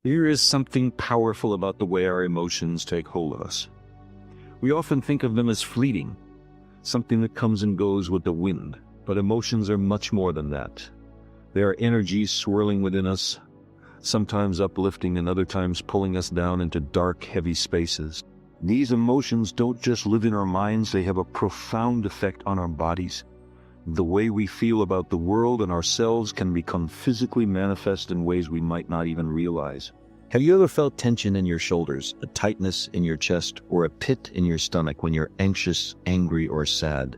There is something powerful about the way our emotions take hold of us. We often think of them as fleeting, something that comes and goes with the wind, but emotions are much more than that. They are energies swirling within us, sometimes uplifting and other times pulling us down into dark, heavy spaces. These emotions don't just live in our minds, they have a profound effect on our bodies. The way we feel about the world and ourselves can become physically manifest in ways we might not even realize. Have you ever felt tension in your shoulders, a tightness in your chest, or a pit in your stomach when you're anxious, angry, or sad?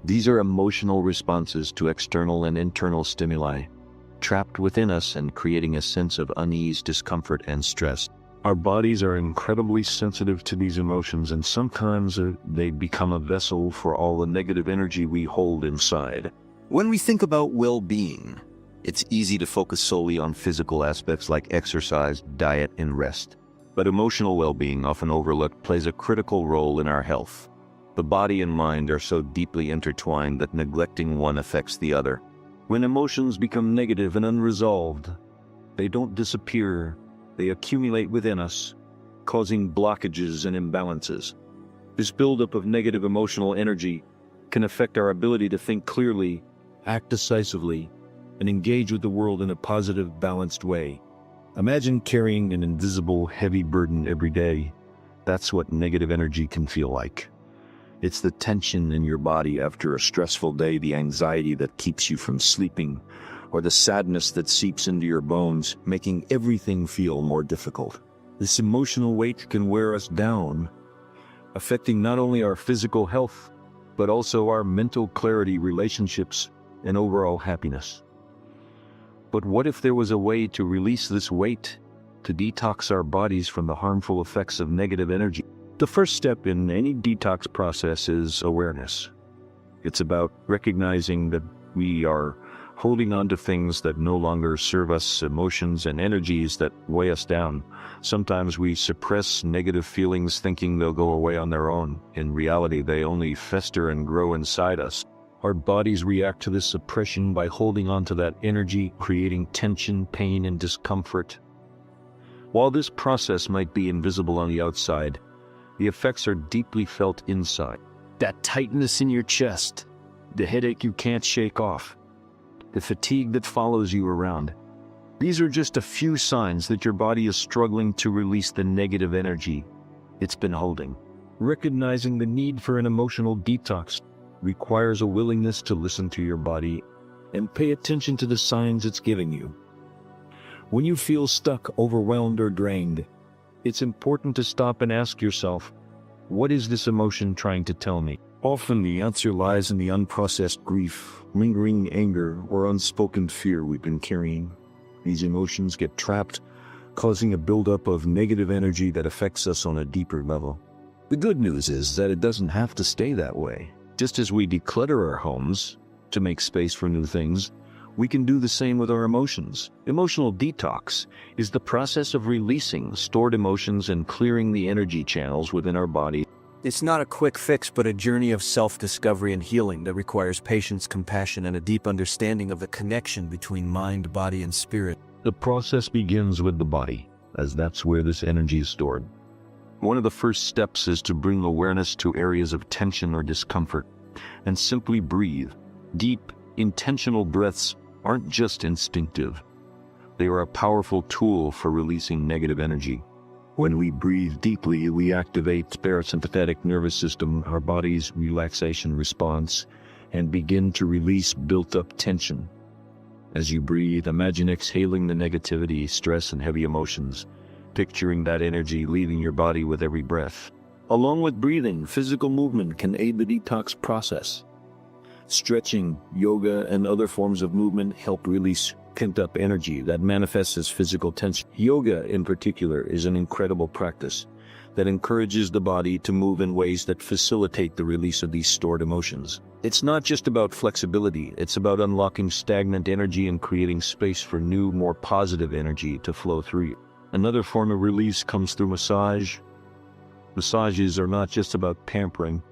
These are emotional responses to external and internal stimuli, trapped within us and creating a sense of unease, discomfort, and stress. Our bodies are incredibly sensitive to these emotions, and sometimes they become a vessel for all the negative energy we hold inside. When we think about well-being, it's easy to focus solely on physical aspects like exercise, diet, and rest. But emotional well-being, often overlooked, plays a critical role in our health. The body and mind are so deeply intertwined that neglecting one affects the other. When emotions become negative and unresolved, they don't disappear. They accumulate within us, causing blockages and imbalances. This buildup of negative emotional energy can affect our ability to think clearly, act decisively, and engage with the world in a positive, balanced way. Imagine carrying an invisible, heavy burden every day. That's what negative energy can feel like. It's the tension in your body after a stressful day, the anxiety that keeps you from sleeping, or the sadness that seeps into your bones, making everything feel more difficult. This emotional weight can wear us down, affecting not only our physical health, but also our mental clarity, relationships, and overall happiness. But what if there was a way to release this weight, to detox our bodies from the harmful effects of negative energy? The first step in any detox process is awareness. It's about recognizing that we are holding on to things that no longer serve us, emotions and energies that weigh us down. Sometimes we suppress negative feelings thinking they'll go away on their own. In reality, they only fester and grow inside us. Our bodies react to this suppression by holding on to that energy, creating tension, pain, and discomfort. While this process might be invisible on the outside, the effects are deeply felt inside. That tightness in your chest, the headache you can't shake off, the fatigue that follows you around. These are just a few signs that your body is struggling to release the negative energy it's been holding. Recognizing the need for an emotional detox requires a willingness to listen to your body and pay attention to the signs it's giving you. When you feel stuck, overwhelmed, or drained, it's important to stop and ask yourself, what is this emotion trying to tell me? Often the answer lies in the unprocessed grief, lingering anger, or unspoken fear we've been carrying. These emotions get trapped, causing a buildup of negative energy that affects us on a deeper level. The good news is that it doesn't have to stay that way. Just as we declutter our homes to make space for new things, we can do the same with our emotions. Emotional detox is the process of releasing stored emotions and clearing the energy channels within our body. It's not a quick fix, but a journey of self-discovery and healing that requires patience, compassion, and a deep understanding of the connection between mind, body, and spirit. The process begins with the body, as that's where this energy is stored. One of the first steps is to bring awareness to areas of tension or discomfort, and simply breathe. Deep, intentional breaths aren't just instinctive. They are a powerful tool for releasing negative energy. When we breathe deeply, we activate the parasympathetic nervous system, our body's relaxation response, and begin to release built-up tension. As you breathe, imagine exhaling the negativity, stress, and heavy emotions, picturing that energy leaving your body with every breath. Along with breathing, physical movement can aid the detox process. Stretching, yoga, and other forms of movement help release pent-up energy that manifests as physical tension. Yoga, in particular, is an incredible practice that encourages the body to move in ways that facilitate the release of these stored emotions. It's not just about flexibility, it's about unlocking stagnant energy and creating space for new, more positive energy to flow through you. Another form of release comes through massage. Massages are not just about pampering.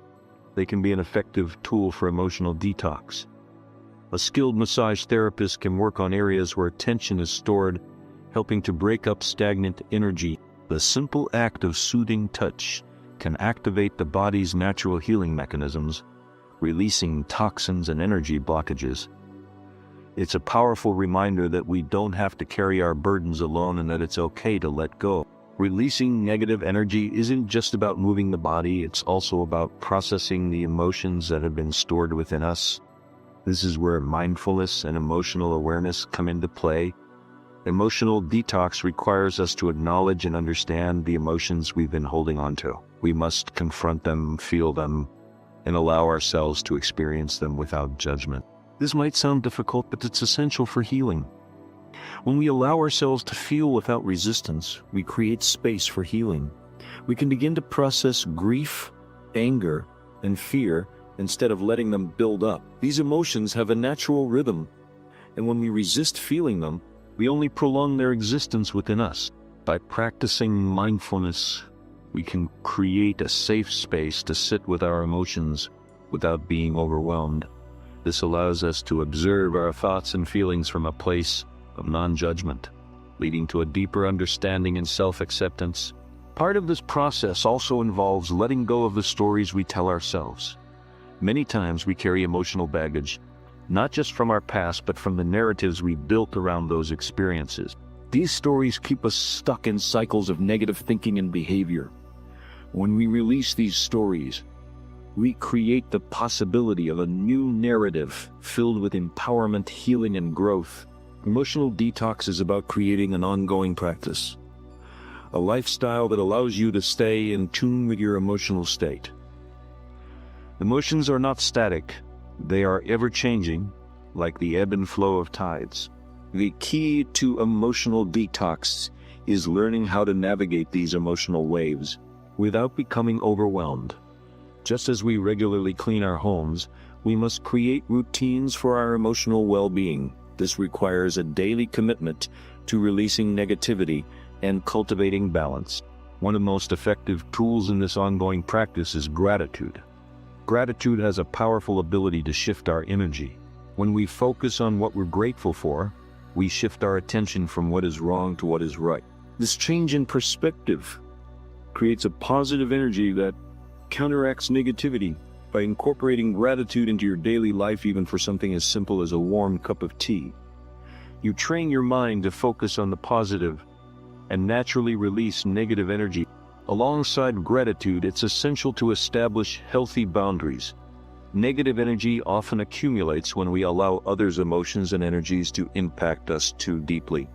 They can be an effective tool for emotional detox. A skilled massage therapist can work on areas where tension is stored, helping to break up stagnant energy. The simple act of soothing touch can activate the body's natural healing mechanisms, releasing toxins and energy blockages. It's a powerful reminder that we don't have to carry our burdens alone and that it's okay to let go. Releasing negative energy isn't just about moving the body, it's also about processing the emotions that have been stored within us. This is where mindfulness and emotional awareness come into play. Emotional detox requires us to acknowledge and understand the emotions we've been holding on to. We must confront them, feel them, and allow ourselves to experience them without judgment. This might sound difficult, but it's essential for healing. When we allow ourselves to feel without resistance, we create space for healing. We can begin to process grief, anger, and fear instead of letting them build up. These emotions have a natural rhythm, and when we resist feeling them, we only prolong their existence within us. By practicing mindfulness, we can create a safe space to sit with our emotions without being overwhelmed. This allows us to observe our thoughts and feelings from a place of non-judgment, leading to a deeper understanding and self-acceptance. Part of this process also involves letting go of the stories we tell ourselves. Many times we carry emotional baggage, not just from our past, but from the narratives we built around those experiences. These stories keep us stuck in cycles of negative thinking and behavior. When we release these stories, we create the possibility of a new narrative filled with empowerment, healing, and growth. Emotional detox is about creating an ongoing practice, a lifestyle that allows you to stay in tune with your emotional state. Emotions are not static. They are ever-changing, like the ebb and flow of tides. The key to emotional detox is learning how to navigate these emotional waves without becoming overwhelmed. Just as we regularly clean our homes, we must create routines for our emotional well-being. This requires a daily commitment to releasing negativity and cultivating balance. One of the most effective tools in this ongoing practice is gratitude. Gratitude has a powerful ability to shift our energy. When we focus on what we're grateful for, we shift our attention from what is wrong to what is right. This change in perspective creates a positive energy that counteracts negativity. By incorporating gratitude into your daily life, even for something as simple as a warm cup of tea, you train your mind to focus on the positive and naturally release negative energy. Alongside gratitude, it's essential to establish healthy boundaries. Negative energy often accumulates when we allow others' emotions and energies to impact us too deeply.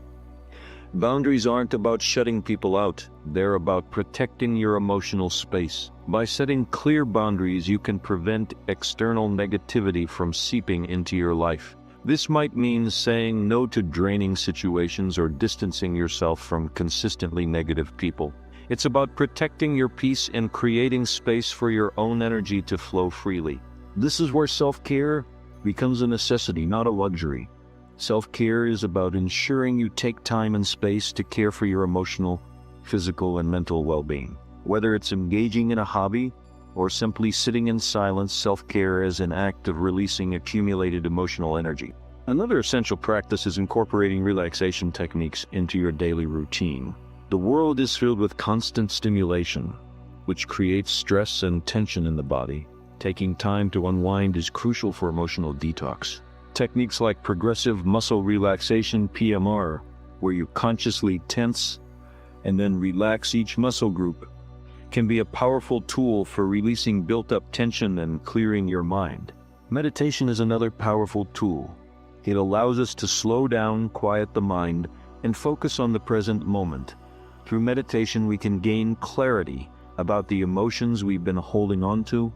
Boundaries aren't about shutting people out, they're about protecting your emotional space. By setting clear boundaries, you can prevent external negativity from seeping into your life. This might mean saying no to draining situations or distancing yourself from consistently negative people. It's about protecting your peace and creating space for your own energy to flow freely. This is where self-care becomes a necessity, not a luxury. Self-care is about ensuring you take time and space to care for your emotional, physical, and mental well-being. Whether it's engaging in a hobby or simply sitting in silence, self-care is an act of releasing accumulated emotional energy. Another essential practice is incorporating relaxation techniques into your daily routine. The world is filled with constant stimulation, which creates stress and tension in the body. Taking time to unwind is crucial for emotional detox. Techniques like progressive muscle relaxation (PMR), where you consciously tense and then relax each muscle group, can be a powerful tool for releasing built-up tension and clearing your mind. Meditation is another powerful tool. It allows us to slow down, quiet the mind, and focus on the present moment. Through meditation, we can gain clarity about the emotions we've been holding on to,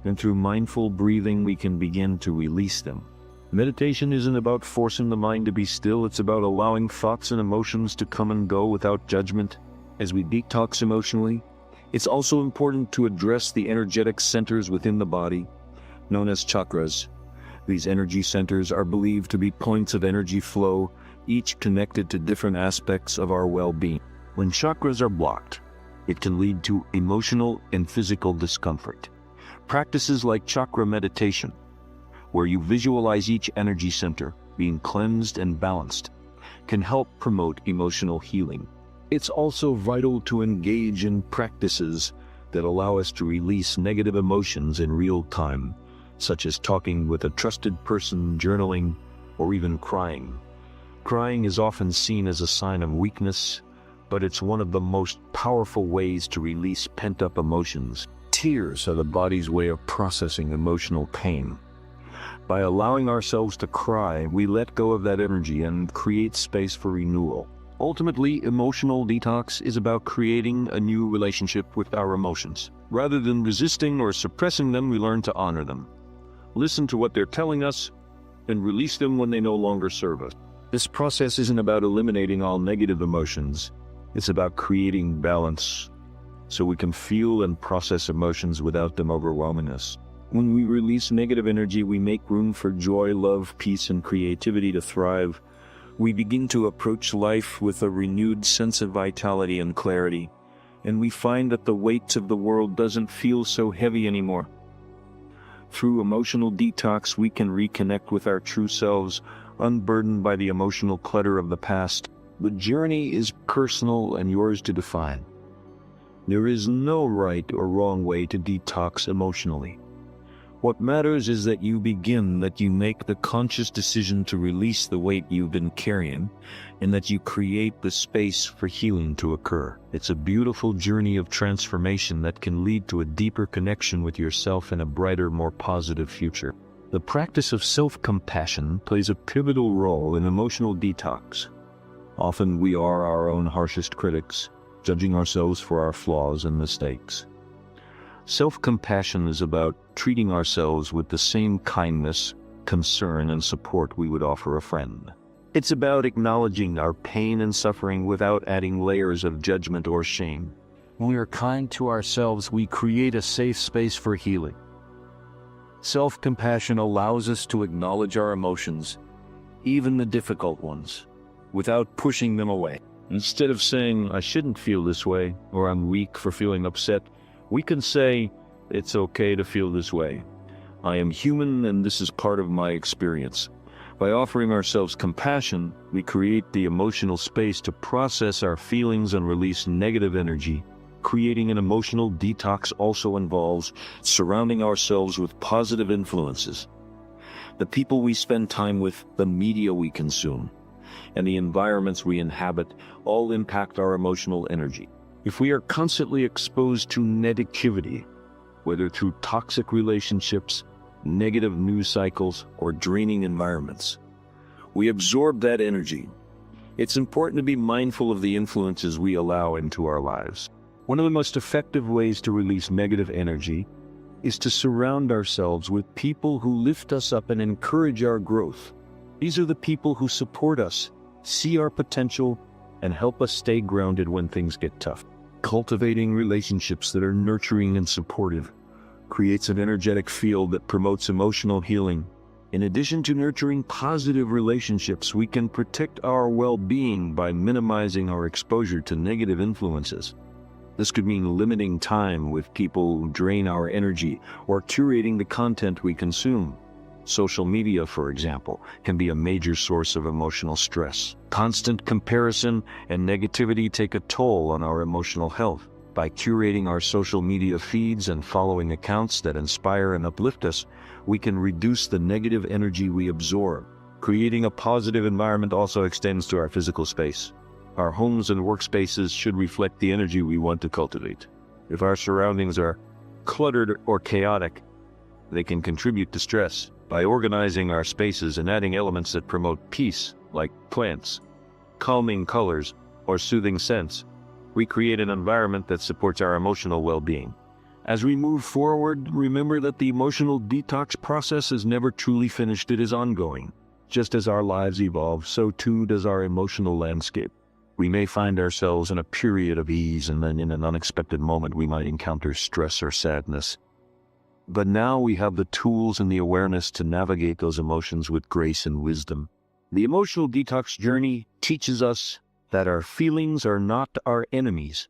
and through mindful breathing, we can begin to release them. Meditation isn't about forcing the mind to be still, it's about allowing thoughts and emotions to come and go without judgment. As we detox emotionally, it's also important to address the energetic centers within the body, known as chakras. These energy centers are believed to be points of energy flow, each connected to different aspects of our well-being. When chakras are blocked, it can lead to emotional and physical discomfort. Practices like chakra meditation, where you visualize each energy center being cleansed and balanced, can help promote emotional healing. It's also vital to engage in practices that allow us to release negative emotions in real time, such as talking with a trusted person, journaling, or even crying. Crying is often seen as a sign of weakness, but it's one of the most powerful ways to release pent-up emotions. Tears are the body's way of processing emotional pain. By allowing ourselves to cry, we let go of that energy and create space for renewal. Ultimately, emotional detox is about creating a new relationship with our emotions. Rather than resisting or suppressing them, we learn to honor them. Listen to what they're telling us and release them when they no longer serve us. This process isn't about eliminating all negative emotions. It's about creating balance so we can feel and process emotions without them overwhelming us. When we release negative energy, we make room for joy, love, peace, and creativity to thrive. We begin to approach life with a renewed sense of vitality and clarity, and we find that the weight of the world doesn't feel so heavy anymore. Through emotional detox, we can reconnect with our true selves, unburdened by the emotional clutter of the past. The journey is personal and yours to define. There is no right or wrong way to detox emotionally. What matters is that you begin, that you make the conscious decision to release the weight you've been carrying, and that you create the space for healing to occur. It's a beautiful journey of transformation that can lead to a deeper connection with yourself and a brighter, more positive future. The practice of self-compassion plays a pivotal role in emotional detox. Often we are our own harshest critics, judging ourselves for our flaws and mistakes. Self-compassion is about treating ourselves with the same kindness, concern, and support we would offer a friend. It's about acknowledging our pain and suffering without adding layers of judgment or shame. When we are kind to ourselves, we create a safe space for healing. Self-compassion allows us to acknowledge our emotions, even the difficult ones, without pushing them away. Instead of saying, "I shouldn't feel this way," or "I'm weak for feeling upset," we can say, "It's okay to feel this way. I am human and this is part of my experience." By offering ourselves compassion, we create the emotional space to process our feelings and release negative energy. Creating an emotional detox also involves surrounding ourselves with positive influences. The people we spend time with, the media we consume, and the environments we inhabit all impact our emotional energy. If we are constantly exposed to negativity, whether through toxic relationships, negative news cycles, or draining environments, we absorb that energy. It's important to be mindful of the influences we allow into our lives. One of the most effective ways to release negative energy is to surround ourselves with people who lift us up and encourage our growth. These are the people who support us, see our potential, and help us stay grounded when things get tough. Cultivating relationships that are nurturing and supportive creates an energetic field that promotes emotional healing. In addition to nurturing positive relationships, we can protect our well-being by minimizing our exposure to negative influences. This could mean limiting time with people who drain our energy or curating the content we consume. Social media, for example, can be a major source of emotional stress. Constant comparison and negativity take a toll on our emotional health. By curating our social media feeds and following accounts that inspire and uplift us, we can reduce the negative energy we absorb. Creating a positive environment also extends to our physical space. Our homes and workspaces should reflect the energy we want to cultivate. If our surroundings are cluttered or chaotic, they can contribute to stress. By organizing our spaces and adding elements that promote peace, like plants, calming colors, or soothing scents, we create an environment that supports our emotional well-being. As we move forward, remember that the emotional detox process is never truly finished. It is ongoing. Just as our lives evolve, so too does our emotional landscape. We may find ourselves in a period of ease, and then in an unexpected moment we might encounter stress or sadness. But now we have the tools and the awareness to navigate those emotions with grace and wisdom. The emotional detox journey teaches us that our feelings are not our enemies.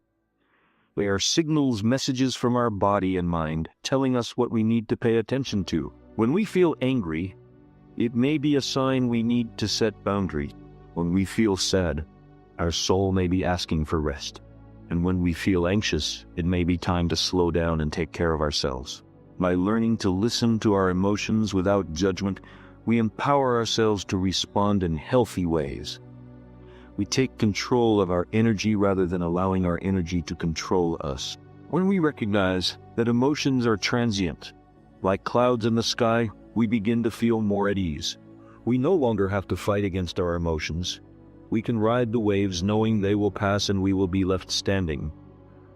They are signals, messages from our body and mind, telling us what we need to pay attention to. When we feel angry, it may be a sign we need to set boundaries. When we feel sad, our soul may be asking for rest. And when we feel anxious, it may be time to slow down and take care of ourselves. By learning to listen to our emotions without judgment, we empower ourselves to respond in healthy ways. We take control of our energy rather than allowing our energy to control us. When we recognize that emotions are transient, like clouds in the sky, we begin to feel more at ease. We no longer have to fight against our emotions. We can ride the waves knowing they will pass and we will be left standing,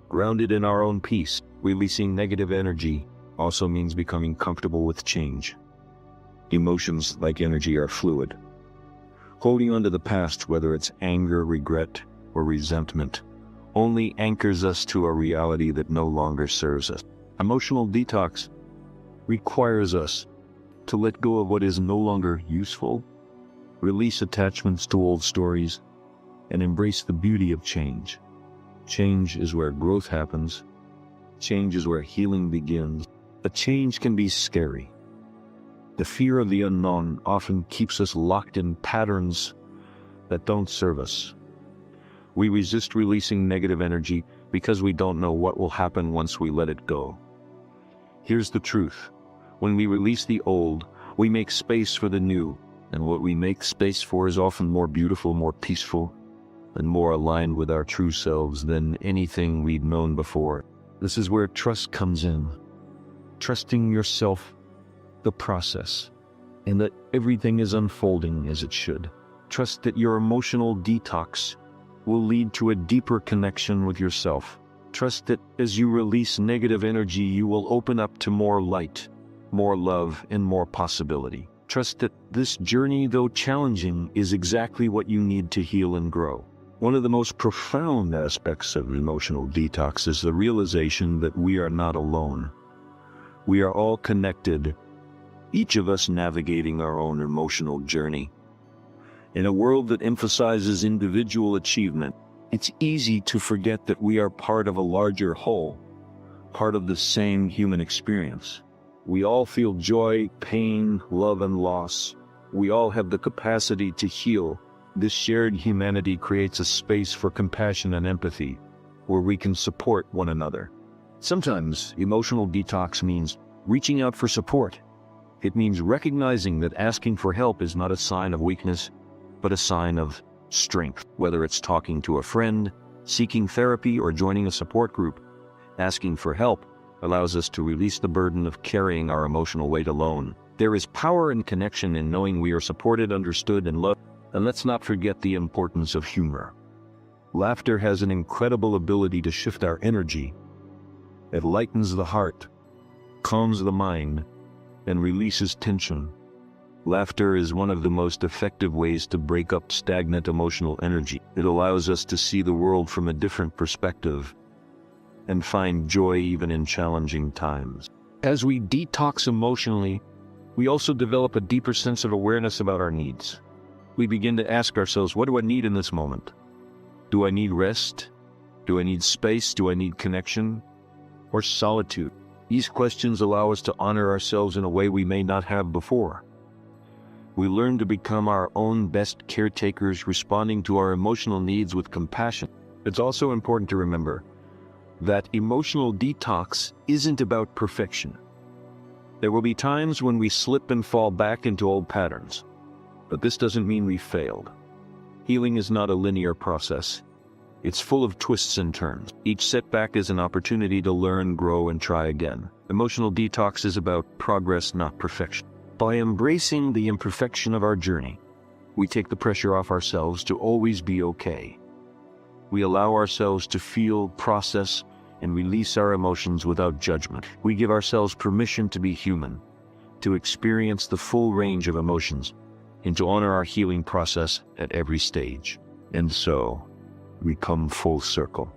grounded in our own peace. Releasing negative energy also means becoming comfortable with change. Emotions, like energy, are fluid. Holding on to the past, whether it's anger, regret, or resentment, only anchors us to a reality that no longer serves us. Emotional detox requires us to let go of what is no longer useful, release attachments to old stories, and embrace the beauty of change. Change is where growth happens. Change is where healing begins. But change can be scary. The fear of the unknown often keeps us locked in patterns that don't serve us. We resist releasing negative energy because we don't know what will happen once we let it go. Here's the truth. When we release the old, we make space for the new. And what we make space for is often more beautiful, more peaceful, and more aligned with our true selves than anything we'd known before. This is where trust comes in. Trusting yourself, the process, and that everything is unfolding as it should. Trust that your emotional detox will lead to a deeper connection with yourself. Trust that as you release negative energy, you will open up to more light, more love, and more possibility. Trust that this journey, though challenging, is exactly what you need to heal and grow. One of the most profound aspects of emotional detox is the realization that we are not alone. We are all connected, each of us navigating our own emotional journey. In a world that emphasizes individual achievement, it's easy to forget that we are part of a larger whole, part of the same human experience. We all feel joy, pain, love, and loss. We all have the capacity to heal. This shared humanity creates a space for compassion and empathy, where we can support one another. Sometimes emotional detox means reaching out for support. It means recognizing that asking for help is not a sign of weakness, but a sign of strength. Whether it's talking to a friend, seeking therapy, or joining a support group, asking for help allows us to release the burden of carrying our emotional weight alone. There is power and connection in knowing we are supported, understood, and loved. And let's not forget the importance of humor. Laughter has an incredible ability to shift our energy. It lightens the heart, calms the mind, and releases tension. Laughter is one of the most effective ways to break up stagnant emotional energy. It allows us to see the world from a different perspective and find joy even in challenging times. As we detox emotionally, we also develop a deeper sense of awareness about our needs. We begin to ask ourselves, what do I need in this moment? Do I need rest? Do I need space? Do I need connection? Or solitude? These questions allow us to honor ourselves in a way we may not have before. We learn to become our own best caretakers, responding to our emotional needs with compassion. It's also important to remember that emotional detox isn't about perfection. There will be times when we slip and fall back into old patterns, but this doesn't mean we failed. Healing is not a linear process. It's full of twists and turns. Each setback is an opportunity to learn, grow, and try again. Emotional detox is about progress, not perfection. By embracing the imperfection of our journey, we take the pressure off ourselves to always be okay. We allow ourselves to feel, process, and release our emotions without judgment. We give ourselves permission to be human, to experience the full range of emotions, and to honor our healing process at every stage. And so, we come full circle.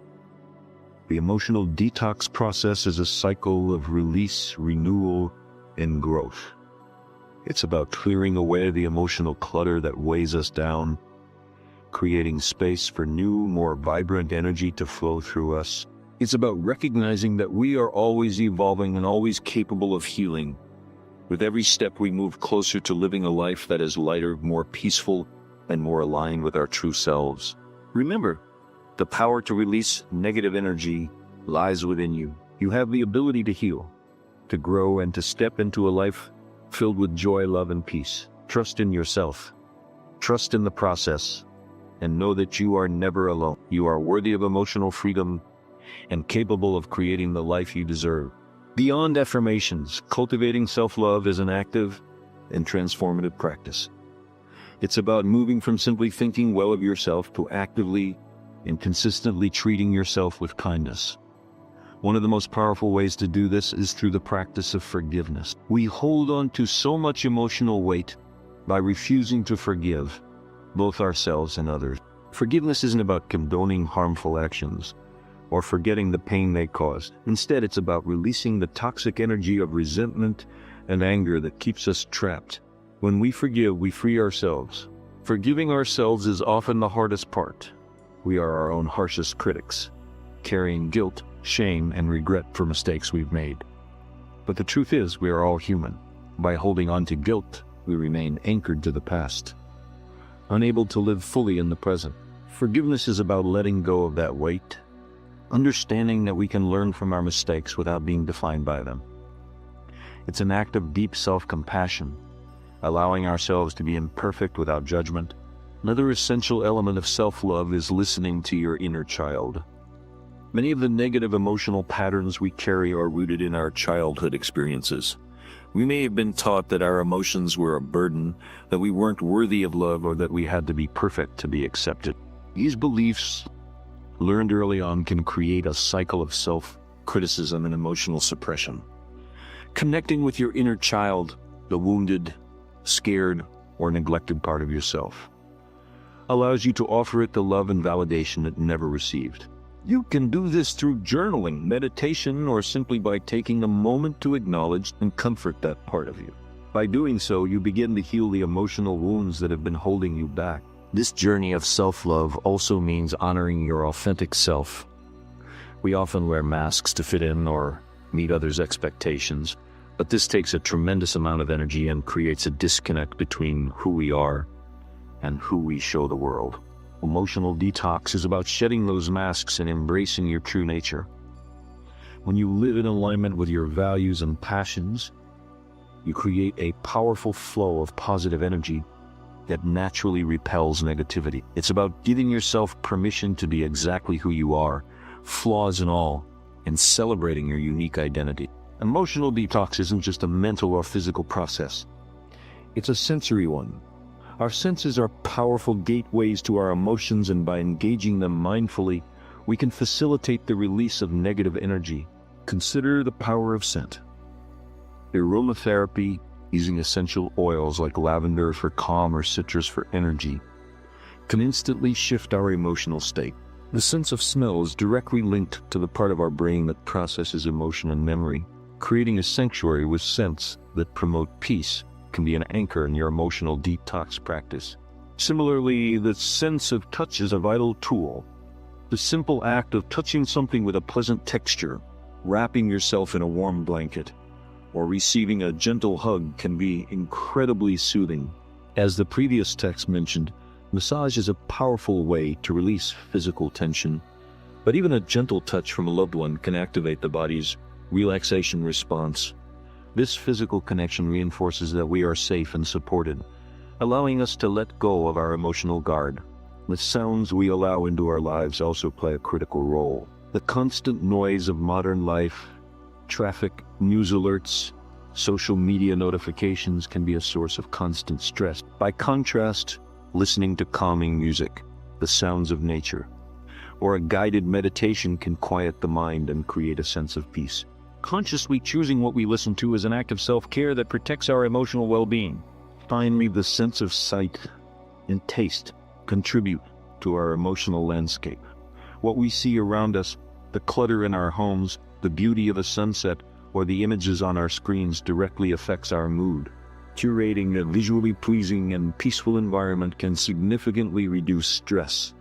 The emotional detox process is a cycle of release, renewal, and growth. It's about clearing away the emotional clutter that weighs us down, creating space for new, more vibrant energy to flow through us. It's about recognizing that we are always evolving and always capable of healing. With every step, we move closer to living a life that is lighter, more peaceful, and more aligned with our true selves. Remember, the power to release negative energy lies within you. You have the ability to heal, to grow, and to step into a life filled with joy, love, and peace. Trust in yourself. Trust in the process, and know that you are never alone. You are worthy of emotional freedom and capable of creating the life you deserve. Beyond affirmations, cultivating self-love is an active and transformative practice. It's about moving from simply thinking well of yourself to actively and consistently treating yourself with kindness. One of the most powerful ways to do this is through the practice of forgiveness. We hold on to so much emotional weight by refusing to forgive both ourselves and others. Forgiveness isn't about condoning harmful actions or forgetting the pain they caused. Instead, it's about releasing the toxic energy of resentment and anger that keeps us trapped. When we forgive, we free ourselves. Forgiving ourselves is often the hardest part. We are our own harshest critics, carrying guilt, shame, and regret for mistakes we've made. But the truth is, we are all human. By holding on to guilt, we remain anchored to the past, unable to live fully in the present. Forgiveness is about letting go of that weight, understanding that we can learn from our mistakes without being defined by them. It's an act of deep self-compassion, allowing ourselves to be imperfect without judgment. Another essential element of self-love is listening to your inner child. Many of the negative emotional patterns we carry are rooted in our childhood experiences. We may have been taught that our emotions were a burden, that we weren't worthy of love, or that we had to be perfect to be accepted. These beliefs, learned early on, can create a cycle of self-criticism and emotional suppression. Connecting with your inner child, the wounded, scared, or neglected part of yourself, allows you to offer it the love and validation it never received. You can do this through journaling, meditation, or simply by taking a moment to acknowledge and comfort that part of you. By doing so, you begin to heal the emotional wounds that have been holding you back. This journey of self-love also means honoring your authentic self. We often wear masks to fit in or meet others' expectations, but this takes a tremendous amount of energy and creates a disconnect between who we are and who we show the world. Emotional detox is about shedding those masks and embracing your true nature. When you live in alignment with your values and passions, you create a powerful flow of positive energy that naturally repels negativity. It's about giving yourself permission to be exactly who you are, flaws and all, and celebrating your unique identity. Emotional detox isn't just a mental or physical process. It's a sensory one. Our senses are powerful gateways to our emotions, and by engaging them mindfully, we can facilitate the release of negative energy. Consider the power of scent. Aromatherapy, using essential oils like lavender for calm or citrus for energy, can instantly shift our emotional state. The sense of smell is directly linked to the part of our brain that processes emotion and memory. Creating a sanctuary with scents that promote peace can be an anchor in your emotional detox practice. Similarly, the sense of touch is a vital tool. The simple act of touching something with a pleasant texture, wrapping yourself in a warm blanket, or receiving a gentle hug can be incredibly soothing. As the previous text mentioned, massage is a powerful way to release physical tension, but even a gentle touch from a loved one can activate the body's relaxation response. This physical connection reinforces that we are safe and supported, allowing us to let go of our emotional guard. The sounds we allow into our lives also play a critical role. The constant noise of modern life, traffic, news alerts, social media notifications can be a source of constant stress. By contrast, listening to calming music, the sounds of nature, or a guided meditation can quiet the mind and create a sense of peace. Consciously choosing what we listen to is an act of self-care that protects our emotional well-being. Finally, the sense of sight and taste contribute to our emotional landscape. What we see around us, the clutter in our homes, the beauty of a sunset, or the images on our screens directly affects our mood. Curating a visually pleasing and peaceful environment can significantly reduce stress.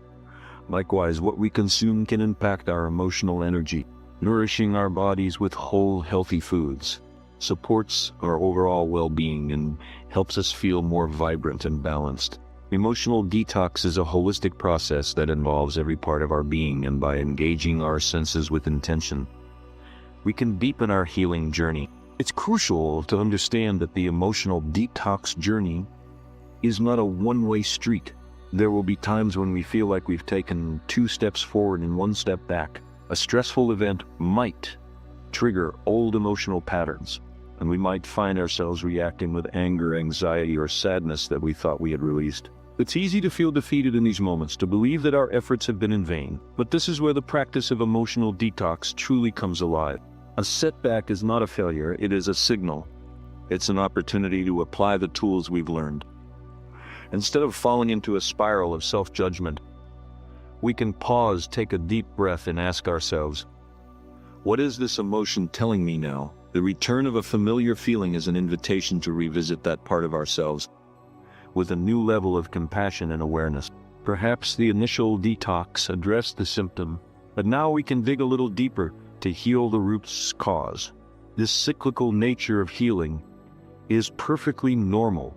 Likewise, what we consume can impact our emotional energy. Nourishing our bodies with whole, healthy foods supports our overall well-being and helps us feel more vibrant and balanced. Emotional detox is a holistic process that involves every part of our being, and by engaging our senses with intention, we can deepen our healing journey. It's crucial to understand that the emotional detox journey is not a one-way street. There will be times when we feel like we've taken 2 steps forward and 1 step back. A stressful event might trigger old emotional patterns, and we might find ourselves reacting with anger, anxiety, or sadness that we thought we had released. It's easy to feel defeated in these moments, to believe that our efforts have been in vain. But this is where the practice of emotional detox truly comes alive. A setback is not a failure, it is a signal. It's an opportunity to apply the tools we've learned. Instead of falling into a spiral of self-judgment, we can pause, take a deep breath, and ask ourselves, what is this emotion telling me now? The return of a familiar feeling is an invitation to revisit that part of ourselves with a new level of compassion and awareness. Perhaps the initial detox addressed the symptom, but now we can dig a little deeper to heal the root's cause. This cyclical nature of healing is perfectly normal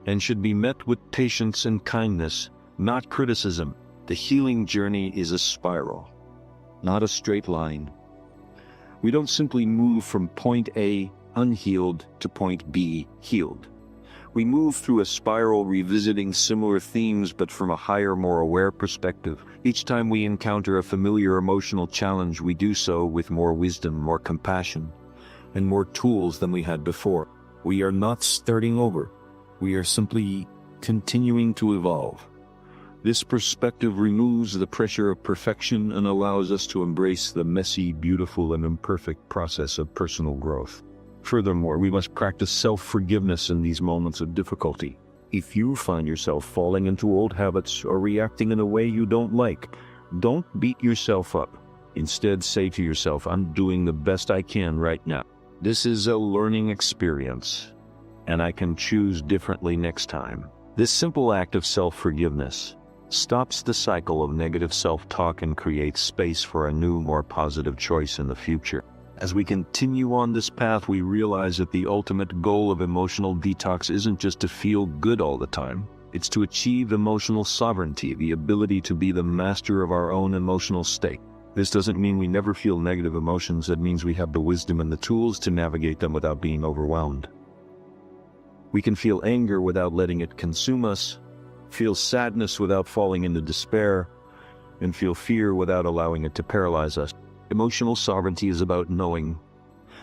and should be met with patience and kindness, not criticism. The healing journey is a spiral, not a straight line. We don't simply move from point A, unhealed, to point B, healed. We move through a spiral, revisiting similar themes but from a higher, more aware perspective. Each time we encounter a familiar emotional challenge, we do so with more wisdom, more compassion, and more tools than we had before. We are not starting over. We are simply continuing to evolve. This perspective removes the pressure of perfection and allows us to embrace the messy, beautiful, and imperfect process of personal growth. Furthermore, we must practice self-forgiveness in these moments of difficulty. If you find yourself falling into old habits or reacting in a way you don't like, don't beat yourself up. Instead, say to yourself, I'm doing the best I can right now. This is a learning experience, and I can choose differently next time. This simple act of self-forgiveness stops the cycle of negative self-talk and creates space for a new, more positive choice in the future. As we continue on this path, we realize that the ultimate goal of emotional detox isn't just to feel good all the time. It's to achieve emotional sovereignty, the ability to be the master of our own emotional state. This doesn't mean we never feel negative emotions. It means we have the wisdom and the tools to navigate them without being overwhelmed. We can feel anger without letting it consume us, feel sadness without falling into despair, and feel fear without allowing it to paralyze us. Emotional sovereignty is about knowing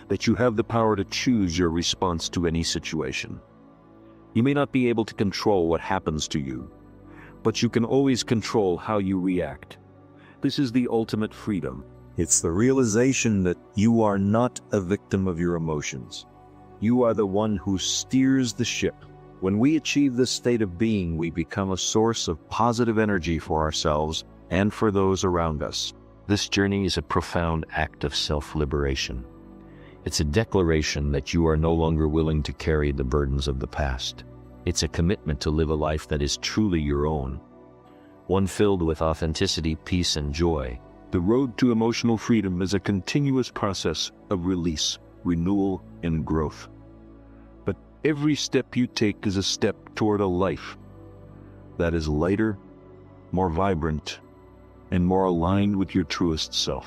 that you have the power to choose your response to any situation. You may not be able to control what happens to you, but you can always control how you react. This is the ultimate freedom. It's the realization that you are not a victim of your emotions. You are the one who steers the ship. When we achieve this state of being, we become a source of positive energy for ourselves and for those around us. This journey is a profound act of self-liberation. It's a declaration that you are no longer willing to carry the burdens of the past. It's a commitment to live a life that is truly your own, one filled with authenticity, peace, and joy. The road to emotional freedom is a continuous process of release, renewal, and growth. But every step you take is a step toward a life that is lighter, more vibrant, and more aligned with your truest self.